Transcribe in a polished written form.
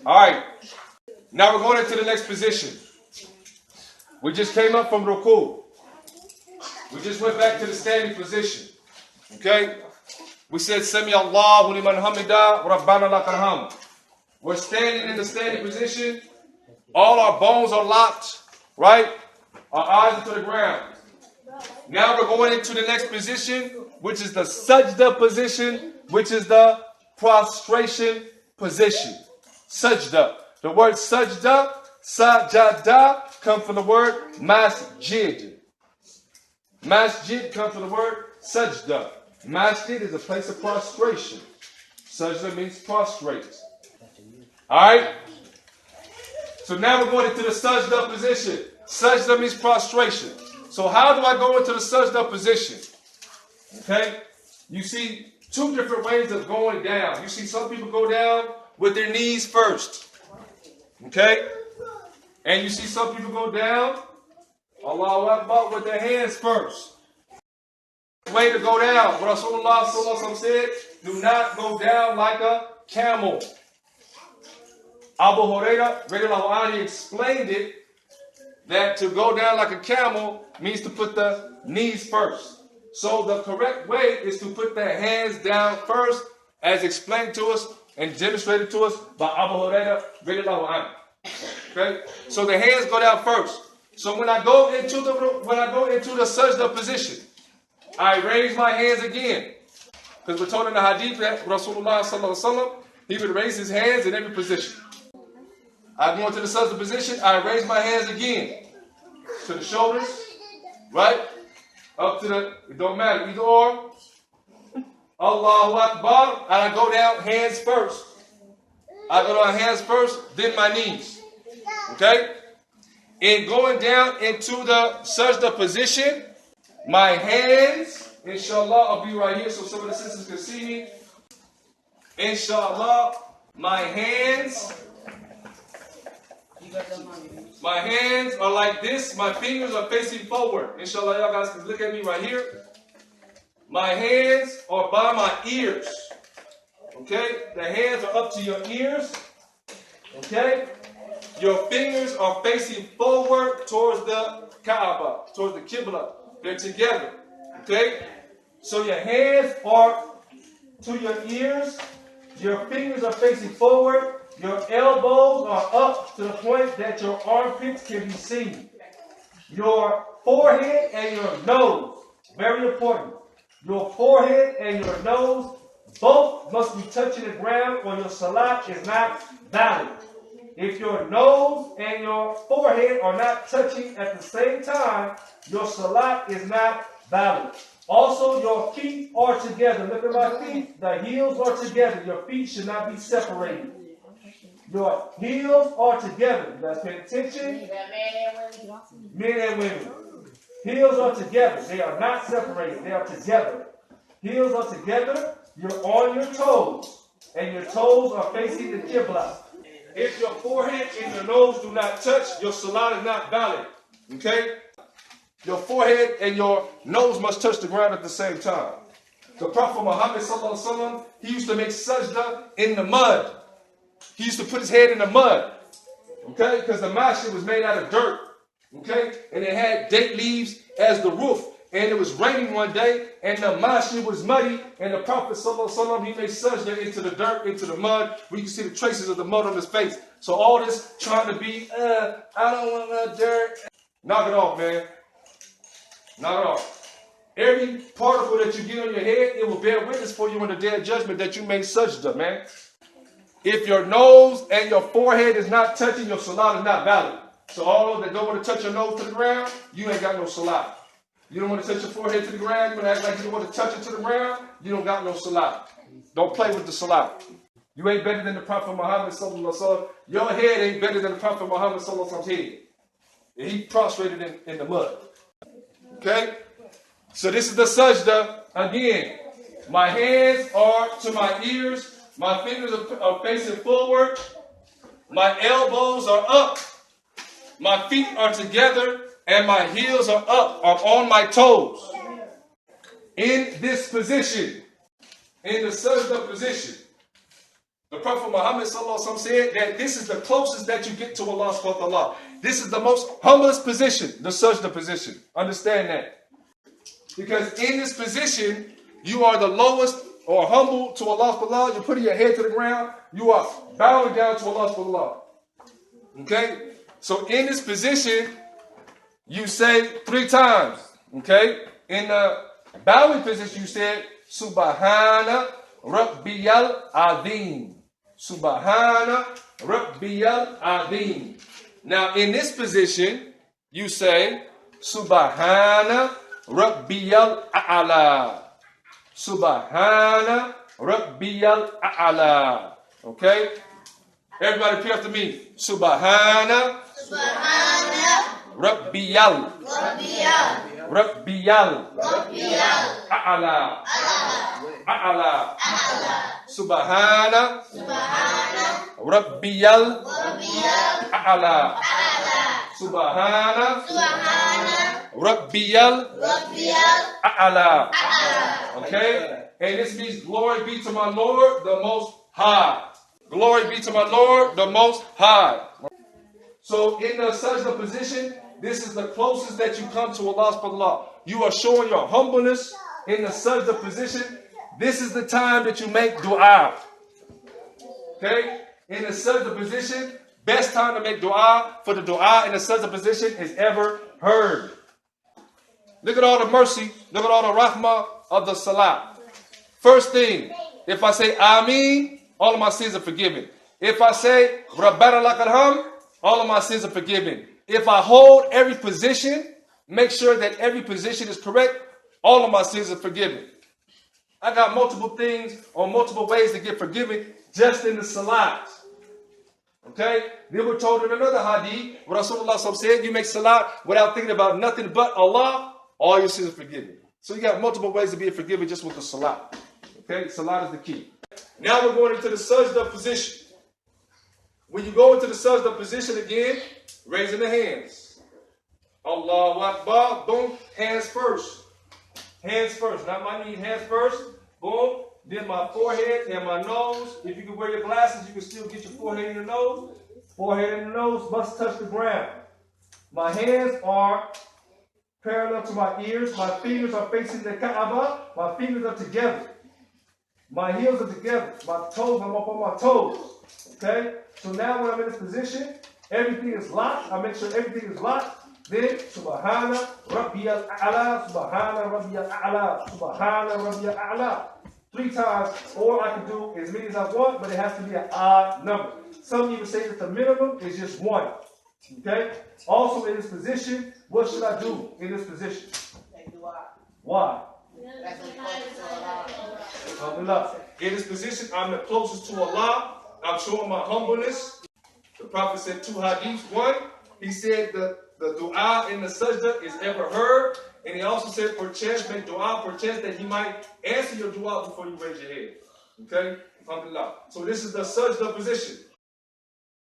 All right. Now we're going into the next position. We just came up from Ruku. We just went back to the standing position. Okay? We said, Sami Allahu liman hamida, Rabbana lakal hamd. We're standing in the standing position. All our bones are locked, right? Our eyes are to the ground. Now we're going into the next position, which is the Sajdah position, which is the prostration position. Sajdah. The word Sajdah, Sajada, comes from the word masjid. Masjid comes from the word Sajdah. Masjid is a place of prostration. Sajdah means prostrate. Alright? So now we're going into the Sajdah position. Sajdah means prostration. So how do I go into the Sajdah position? Okay? You see two different ways of going down. You see some people go down with their knees first. Okay? And you see some people go down, Allahu Akbar, with their hands first. Way to go down. What Rasulullah sallallahu alaihi wasallam said, do not go down like a camel. Abu Hurairah radiallahu anhu explained it that to go down like a camel means to put the knees first. So the correct way is to put the hands down first, as explained to us and demonstrated to us by Abu Hurairah radiallahu anhu. Okay? So the hands go down first. So when I go into the Sajdah position, I raise my hands again. Because we're told in the hadith that Rasulullah sallallahu alaihi wasallam, he would raise his hands in every position. I go into the Sajdah position, I raise my hands again. To the shoulders, right? Up to the, it don't matter, either or. Allahu Akbar, and I go down hands first. I go down hands first, then my knees. Okay? In going down into the Sajdah position, my hands, inshallah, I'll be right here so some of the sisters can see me. Inshallah, my hands are like this. My fingers are facing forward. Inshallah, y'all guys can look at me right here. My hands are by my ears. Okay? The hands are up to your ears. Okay? Your fingers are facing forward towards the Kaaba, towards the Qibla. They're together. Okay? So your hands are to your ears. Your fingers are facing forward. Your elbows are up to the point that your armpits can be seen. Your forehead and your nose, very important. Your forehead and your nose both must be touching the ground or your salat is not valid. If your nose and your forehead are not touching at the same time, your salat is not valid. Also, your feet are together. Look at my feet. The heels are together. Your feet should not be separated. Your heels are together. You guys pay attention? Men and women. Heels are together. They are not separated. They are together. Heels are together. You're on your toes. And your toes are facing the Qibla. If your forehead and your nose do not touch, your salat is not valid. Okay? Your forehead and your nose must touch the ground at the same time. The Prophet Muhammad sallallahu alaihi wasallam, he used to make sajda in the mud. He used to put his head in the mud. Okay? Because the masjid was made out of dirt. Okay? And it had date leaves as the roof. And it was raining one day, and the masjid was muddy, and the Prophet sallallahu alaihi wasallam, he made sajda into the dirt, into the mud, where you can see the traces of the mud on his face. So all this trying to be, I don't want no dirt. Knock it off, man. Knock it off. Every particle that you get on your head, it will bear witness for you in the day of judgment that you made sajda, man. If your nose and your forehead is not touching, your salat is not valid. So all those that don't want to touch your nose to the ground, you ain't got no salat. You don't want to touch your forehead to the ground, you want to act like you don't want to touch it to the ground, you don't got no salat. Don't play with the salat. You ain't better than the Prophet Muhammad sallallahu alaihi wasallam. Your head ain't better than the Prophet Muhammad sallallahu alaihi wasallam's head. And he prostrated in the mud. Okay? So this is the sajda. Again, my hands are to my ears. My fingers are facing forward. My elbows are up. My feet are together. And my heels are up, are on my toes. In this position, in the sajda position, The Prophet Muhammad said that this is the closest that you get to Allah subhanahu wa ta'ala. This is the most humblest position, the Sajdah position. Understand that. Because in this position, you are the lowest or humble to Allah subhanahu wa ta'ala. You're putting your head to the ground. You are bowing down to Allah subhanahu wa ta'ala. Okay? So in this position, you say 3 times. Okay? In the bowing position, you said, Subhana Rabbiyal Azim. Subhana Rabbiyal Azim. Now, in this position, you say, Subhana Rabbiyal A'la. Subhana Rabbiyal A'la. Okay? Everybody repeat after me. Subhana Rabbiyal A'la. A'la. Subhana Rabbiyal A'la. Subhana Rabbiyal A'la. Okay? And this means glory be to my Lord, the Most High. Glory be to my Lord, the Most High. So in the Sajdah position, this is the closest that you come to Allah subhanahu wa ta'ala. You are showing your humbleness in the Sajdah position. This is the time that you make dua. Okay? In the Sajdah position, best time to make dua, for the dua in the Sajdah position is ever heard. Look at all the mercy, look at all the rahmah of the salah. First thing, if I say Ameen, all of my sins are forgiven. If I say Rabbana lakal hamd, all of my sins are forgiven. If I hold every position, make sure that every position is correct, all of my sins are forgiven. I got multiple things or multiple ways to get forgiven just in the salat. Okay? Then we're told in another hadith, where Rasulullah said, you make salat without thinking about nothing but Allah, all your sins are forgiven. So you got multiple ways to be forgiven just with the salat. Okay? Salat is the key. Now we're going into the Sajdah position. When you go into the Sajdah position again, raising the hands. Allahu Akbar. Boom. Hands first. Hands first. Not my knees. Hands first. Boom. Then my forehead and my nose. If you can wear your glasses, you can still get your forehead and your nose. Forehead and the nose must touch the ground. My hands are parallel to my ears. My fingers are facing the Kaaba. My fingers are together. My heels are together. My toes, I'm up on my toes. Okay? So now when I'm in this position, everything is locked. I make sure everything is locked. Then, Subhana Rabbiyal A'la, Subhana Rabbiyal A'la, Subhana Rabbiyal A'la. 3 times, or I can do as many as I want, but it has to be an odd number. Some even say that the minimum is just 1. Okay? Also in this position, what should I do in this position? Why? In this position, I'm the closest to Allah. I'm showing my humbleness. The Prophet said 2 hadiths. 1, he said the dua in the sajdah is ever heard. And he also said, perchance, make dua, perchance that he might answer your dua before you raise your head. Okay? Alhamdulillah. So this is the sajdah position.